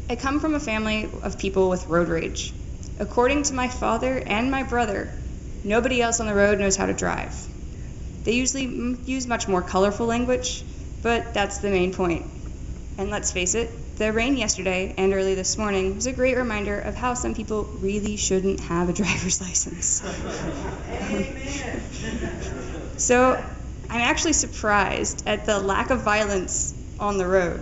I come from a family of people with road rage. According to my father and my brother, nobody else on the road knows how to drive. They usually use much more colorful language, but that's the main point. And let's face it, the rain yesterday and early this morning was a great reminder of how some people really shouldn't have a driver's license. So I'm actually surprised at the lack of violence on the road.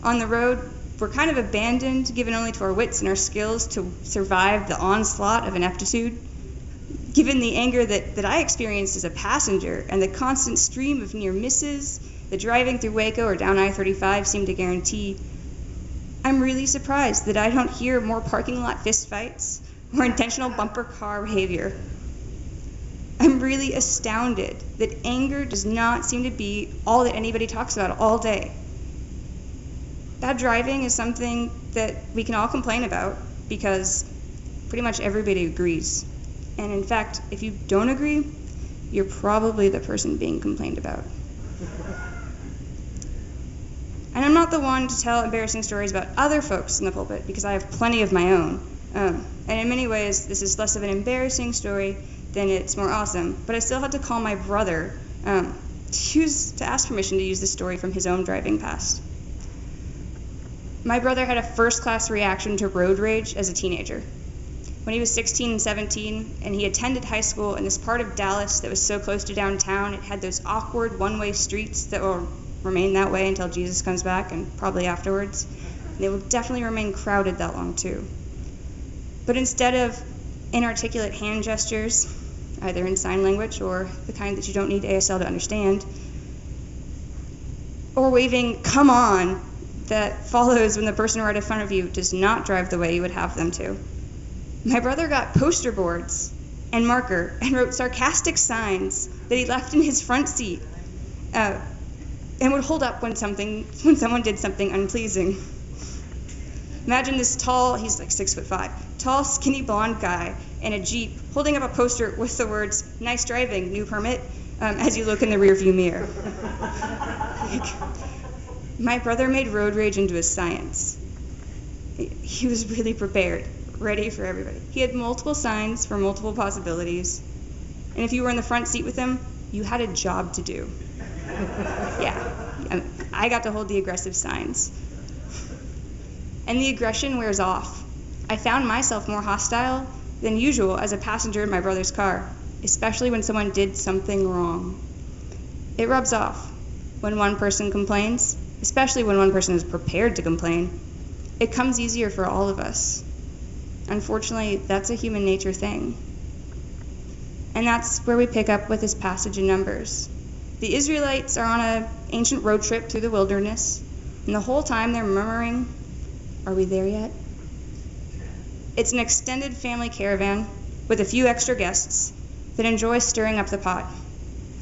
On the road, we're kind of abandoned, given only to our wits and our skills to survive the onslaught of ineptitude. Given the anger that I experienced as a passenger and the constant stream of near misses that driving through Waco or down I-35 seemed to guarantee, I'm really surprised that I don't hear more parking lot fistfights or intentional bumper car behavior. I'm really astounded that anger does not seem to be all that anybody talks about all day. Bad driving is something that we can all complain about because pretty much everybody agrees. And in fact, if you don't agree, you're probably the person being complained about. And I'm not the one to tell embarrassing stories about other folks in the pulpit because I have plenty of my own. And in many ways, this is less of an embarrassing story than it's more awesome. But I still had to call my brother to ask permission to use this story from his own driving past. My brother had a first-class reaction to road rage as a teenager. When he was 16 and 17, and he attended high school in this part of Dallas that was so close to downtown, it had those awkward one-way streets that will remain that way until Jesus comes back, and probably afterwards. And they will definitely remain crowded that long, too. But instead of inarticulate hand gestures, either in sign language or the kind that you don't need ASL to understand, or waving, "come on," that follows when the person right in front of you does not drive the way you would have them to. My brother got poster boards and marker and wrote sarcastic signs that he left in his front seat and would hold up when someone did something unpleasing. Imagine this tall, he's like 6'5", tall, skinny blonde guy in a Jeep holding up a poster with the words, "Nice driving, new permit," as you look in the rearview mirror. My brother made road rage into a science. He was really prepared, ready for everybody. He had multiple signs for multiple possibilities. And if you were in the front seat with him, you had a job to do. Yeah, I got to hold the aggressive signs. And the aggression wears off. I found myself more hostile than usual as a passenger in my brother's car, especially when someone did something wrong. It rubs off when one person complains, especially when one person is prepared to complain. It comes easier for all of us. Unfortunately, that's a human nature thing. And that's where we pick up with this passage in Numbers. The Israelites are on an ancient road trip through the wilderness, and the whole time they're murmuring, "Are we there yet?" It's an extended family caravan with a few extra guests that enjoy stirring up the pot.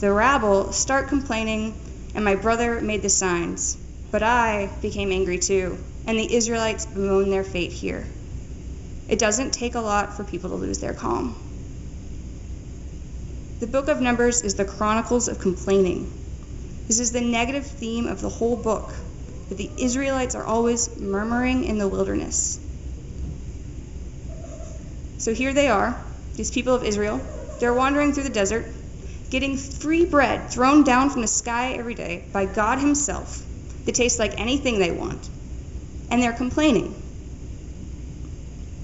The rabble start complaining, and my brother made the signs, but I became angry too, and the Israelites bemoan their fate here. It doesn't take a lot for people to lose their calm. The book of Numbers is the chronicles of complaining. This is the negative theme of the whole book, that the Israelites are always murmuring in the wilderness. So here they are, these people of Israel. They're wandering through the desert, getting free bread thrown down from the sky every day by God himself that tastes like anything they want. And they're complaining.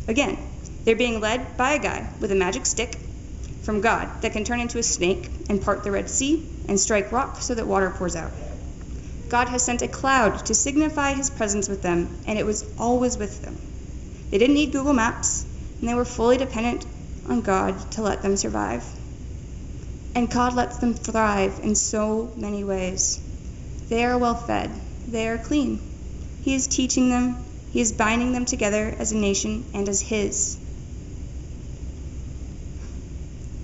Again, they're being led by a guy with a magic stick from God that can turn into a snake and part the Red Sea and strike rock so that water pours out. God has sent a cloud to signify his presence with them, and it was always with them. They didn't need Google Maps, and they were fully dependent on God to let them survive. And God lets them thrive in so many ways. They are well fed. They are clean. He is teaching them. He is binding them together as a nation and as his.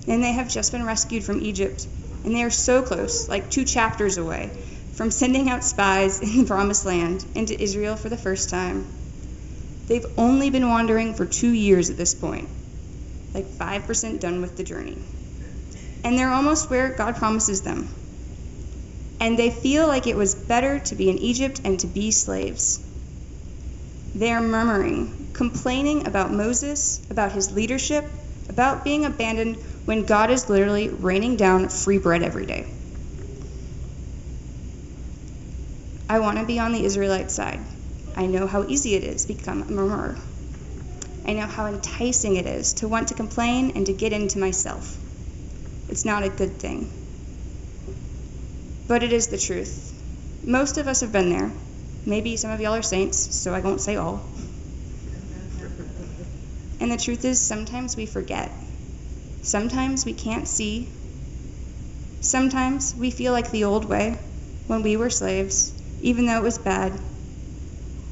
And they have just been rescued from Egypt, and they are so close, like 2 chapters away, from sending out spies in the promised land into Israel for the first time. They've only been wandering for 2 years at this point, like 5% done with the journey. And they're almost where God promises them. And they feel like it was better to be in Egypt and to be slaves. They are murmuring, complaining about Moses, about his leadership, about being abandoned when God is literally raining down free bread every day. I want to be on the Israelite side. I know how easy it is to become a murmurer. I know how enticing it is to want to complain and to get into myself. It's not a good thing. But it is the truth. Most of us have been there. Maybe some of y'all are saints, so I won't say all. And the truth is, sometimes we forget. Sometimes we can't see. Sometimes we feel like the old way, when we were slaves, even though it was bad.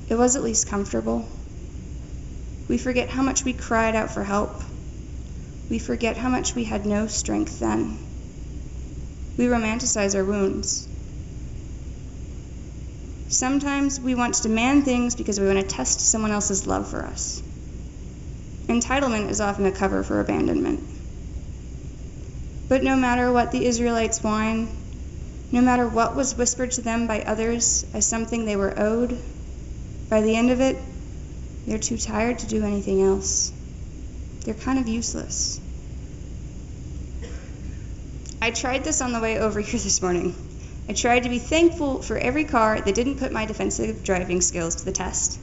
It was at least comfortable. We forget how much we cried out for help. We forget how much we had no strength then. We romanticize our wounds. Sometimes we want to demand things because we want to test someone else's love for us. Entitlement is often a cover for abandonment. But no matter what the Israelites whine, no matter what was whispered to them by others as something they were owed, by the end of it, they're too tired to do anything else. They're kind of useless. I tried this on the way over here this morning. I tried to be thankful for every car that didn't put my defensive driving skills to the test.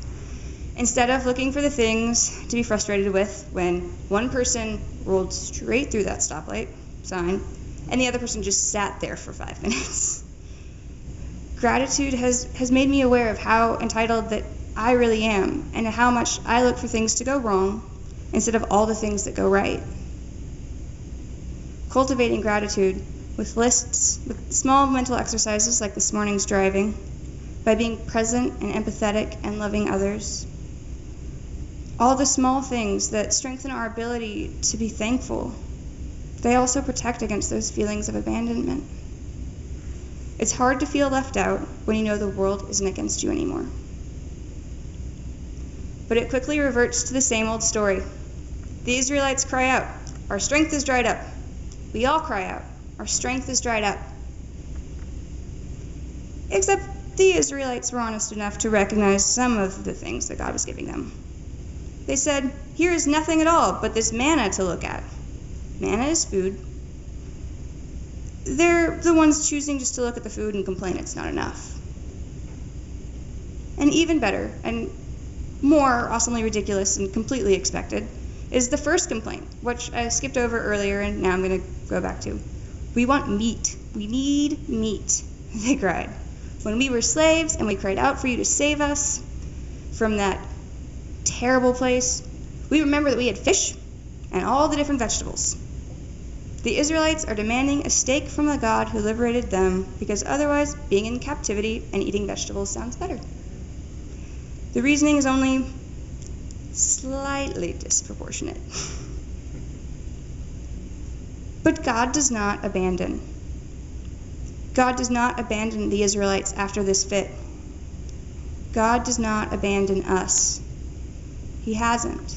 Instead of looking for the things to be frustrated with when one person rolled straight through that stoplight sign and the other person just sat there for 5 minutes. Gratitude has made me aware of how entitled that I really am and how much I look for things to go wrong instead of all the things that go right. Cultivating gratitude with lists, with small mental exercises like this morning's driving, by being present and empathetic and loving others. All the small things that strengthen our ability to be thankful, they also protect against those feelings of abandonment. It's hard to feel left out when you know the world isn't against you anymore. But it quickly reverts to the same old story. The Israelites cry out, "Our strength is dried up." We all cry out, "Our strength is dried up." Except the Israelites were honest enough to recognize some of the things that God was giving them. They said, "Here is nothing at all but this manna to look at." Manna is food. They're the ones choosing just to look at the food and complain it's not enough. And even better, and more awesomely ridiculous and completely expected, is the first complaint, which I skipped over earlier and now I'm going to go back to. "We want meat. We need meat," they cried. "When we were slaves and we cried out for you to save us from that terrible place, we remember that we had fish and all the different vegetables." The Israelites are demanding a steak from the God who liberated them because otherwise being in captivity and eating vegetables sounds better. The reasoning is only slightly disproportionate. But God does not abandon. God does not abandon the Israelites after this fit. God does not abandon us. He hasn't.